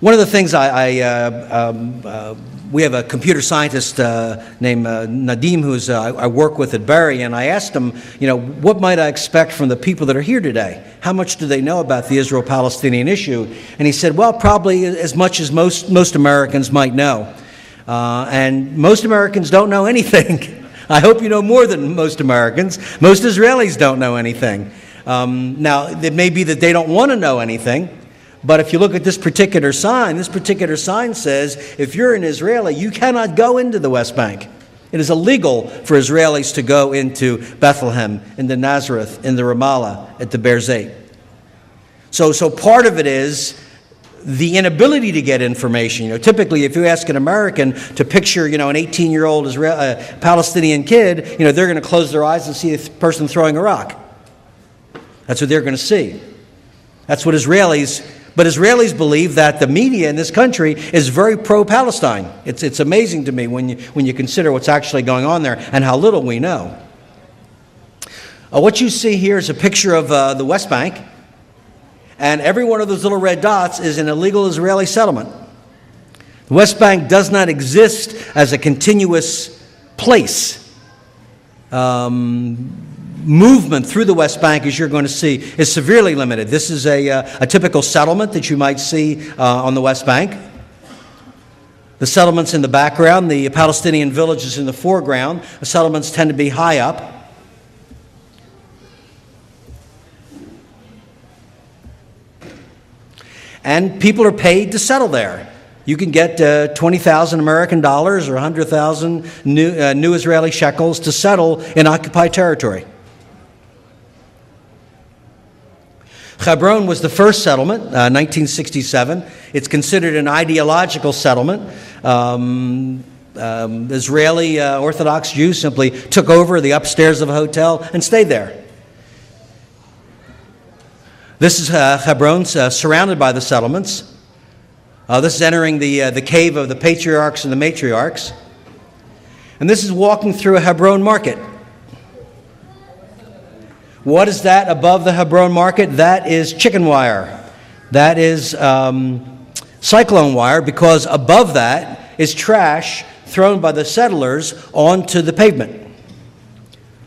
One of the things we have a computer scientist named Nadim, who's I work with at Barry, and I asked him, what might I expect from the people that are here today? How much do they know about the Israel-Palestinian issue? And he said, well, probably as much as most Americans might know. And most Americans don't know anything. I hope you know more than most Americans. Most Israelis don't know anything. Now, it may be that they don't want to know anything. But if you look at this particular sign says, if you're an Israeli, you cannot go into the West Bank. It is illegal for Israelis to go into Bethlehem, into Nazareth, into Ramallah, at the Beer Zeit. So part of it is the inability to get information. Typically, if you ask an American to picture, an 18-year-old Palestinian kid, they're going to close their eyes and see a person throwing a rock. That's what they're going to see. That's what But Israelis believe that the media in this country is very pro-Palestine. It's amazing to me when you consider what's actually going on there and how little we know. What you see here is a picture of the West Bank, and every one of those little red dots is an illegal Israeli settlement. The West Bank does not exist as a continuous place. Movement through the West Bank, as you're going to see, is severely limited. This is a typical settlement that you might see on the West Bank. The settlement's in the background. The Palestinian village is in the foreground. The settlements tend to be high up. And people are paid to settle there. You can get 20,000 American dollars or 100,000 new Israeli shekels to settle in occupied territory. Hebron was the first settlement, 1967. It's considered an ideological settlement. Israeli Orthodox Jews simply took over the upstairs of a hotel and stayed there. This is Hebron, surrounded by the settlements. This is entering the cave of the patriarchs and the matriarchs. And this is walking through a Hebron market. What is that above the Hebron market? That is chicken wire. That is cyclone wire, because above that is trash thrown by the settlers onto the pavement.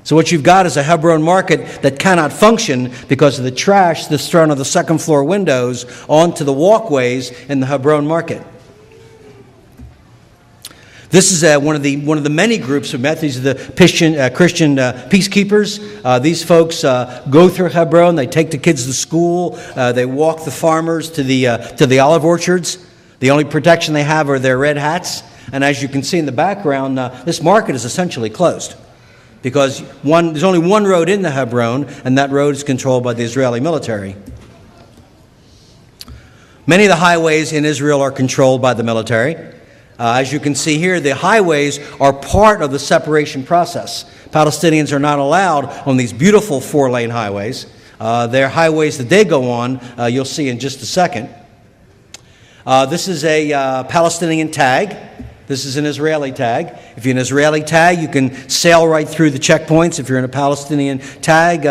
So what you've got is a Hebron market that cannot function because of the trash that's thrown on the second floor windows onto the walkways in the Hebron market. This is one of the many groups we met. These are the Christian peacekeepers. These folks go through Hebron. They take the kids to school. They walk the farmers to the olive orchards. The only protection they have are their red hats. And as you can see in the background, this market is essentially closed because there's only one road into Hebron, and that road is controlled by the Israeli military. Many of the highways in Israel are controlled by the military. As you can see here, the highways are part of the separation process. Palestinians are not allowed on these beautiful four-lane highways. They're highways that they go on, you'll see in just a second. This is a Palestinian tag. This is an Israeli tag. If you're an Israeli tag, you can sail right through the checkpoints. If you're in a Palestinian tag,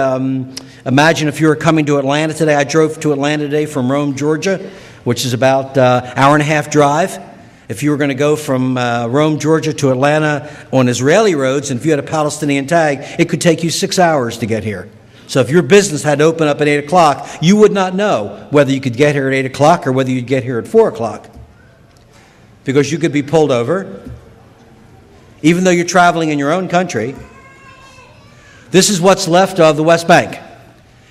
imagine if you were coming to Atlanta today. I drove to Atlanta today from Rome, Georgia, which is about an hour and a half drive. If you were going to go from Rome, Georgia to Atlanta on Israeli roads, and if you had a Palestinian tag, it could take you 6 hours to get here. So if your business had to open up at 8 o'clock, you would not know whether you could get here at 8 o'clock or whether you'd get here at 4 o'clock. Because you could be pulled over, even though you're traveling in your own country. This is what's left of the West Bank.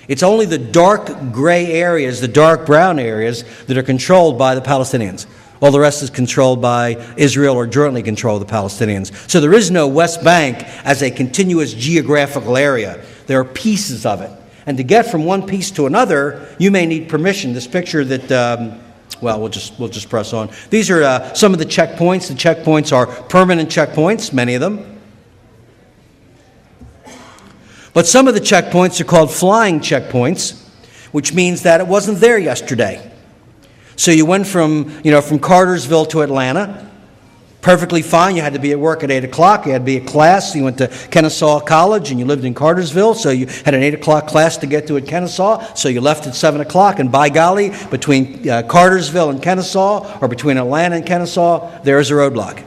It's only the dark gray areas, the dark brown areas, that are controlled by the Palestinians. All the rest is controlled by Israel or jointly controlled the Palestinians. So there is no West Bank as a continuous geographical area. There are pieces of it. And to get from one piece to another, you may need permission. This picture that, we'll just press on. These are some of the checkpoints. The checkpoints are permanent checkpoints, many of them. But some of the checkpoints are called flying checkpoints, which means that it wasn't there yesterday. So you went from Cartersville to Atlanta, perfectly fine. You had to be at work at 8 o'clock. You had to be at class. You went to Kennesaw College and you lived in Cartersville, so you had an 8 o'clock class to get to at Kennesaw, so you left at 7 o'clock. And by golly, between Cartersville and Kennesaw, or between Atlanta and Kennesaw, there's a roadblock,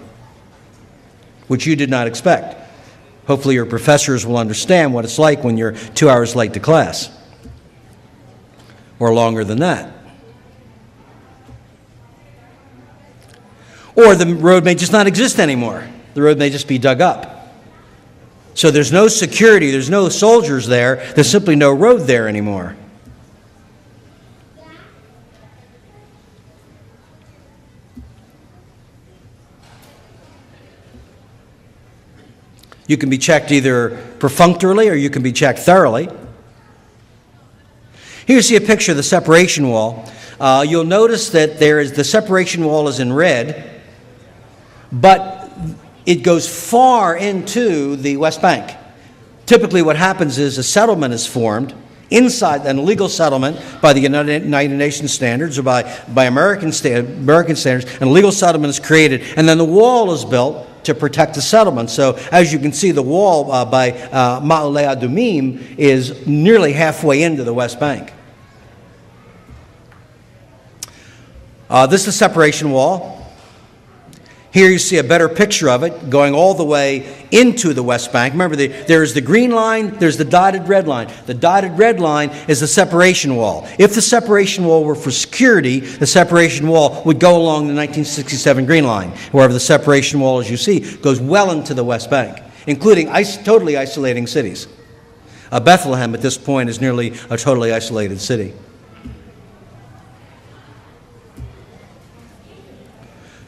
which you did not expect. Hopefully your professors will understand what it's like when you're 2 hours late to class, or longer than that. Or the road may just not exist anymore. The road may just be dug up. So there's no security, there's no soldiers there, there's simply no road there anymore. You can be checked either perfunctorily or you can be checked thoroughly. Here you see a picture of the separation wall. You'll notice that the separation wall is in red, but it goes far into the West Bank. Typically what happens is a settlement is formed inside, an illegal settlement by the United Nations standards or by American standards, and a legal settlement is created, and then the wall is built to protect the settlement. So as you can see, the wall by Ma'ale Adumim is nearly halfway into the West Bank. This is the separation wall. Here you see a better picture of it going all the way into the West Bank. Remember, there's the green line, there's the dotted red line. The dotted red line is the separation wall. If the separation wall were for security, the separation wall would go along the 1967 green line. However, the separation wall, as you see, goes well into the West Bank, including totally isolating cities. Bethlehem at this point is nearly a totally isolated city.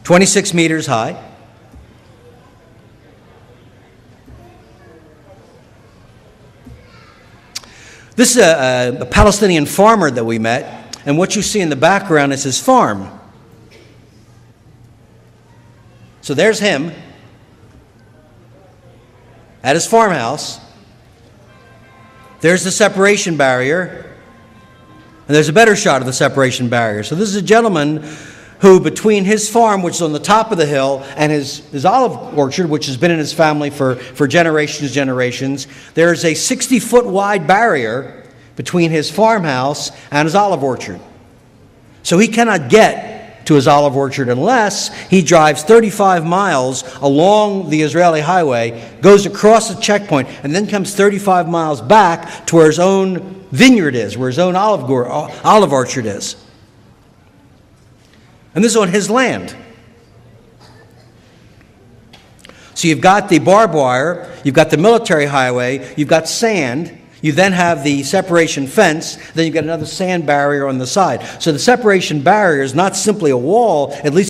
26 meters high. This is a Palestinian farmer that we met, and what you see in the background is his farm. So there's him at his farmhouse. There's the separation barrier, and there's a better shot of the separation barrier. So this is a gentleman who, between his farm, which is on the top of the hill, and his olive orchard, which has been in his family for generations, there's a 60-foot wide barrier between his farmhouse and his olive orchard. So he cannot get to his olive orchard unless he drives 35 miles along the Israeli highway, goes across the checkpoint, and then comes 35 miles back to where his own vineyard is, where his own olive orchard is. And this is on his land. So you've got the barbed wire, you've got the military highway, you've got sand, you then have the separation fence, then you've got another sand barrier on the side. So the separation barrier is not simply a wall, at least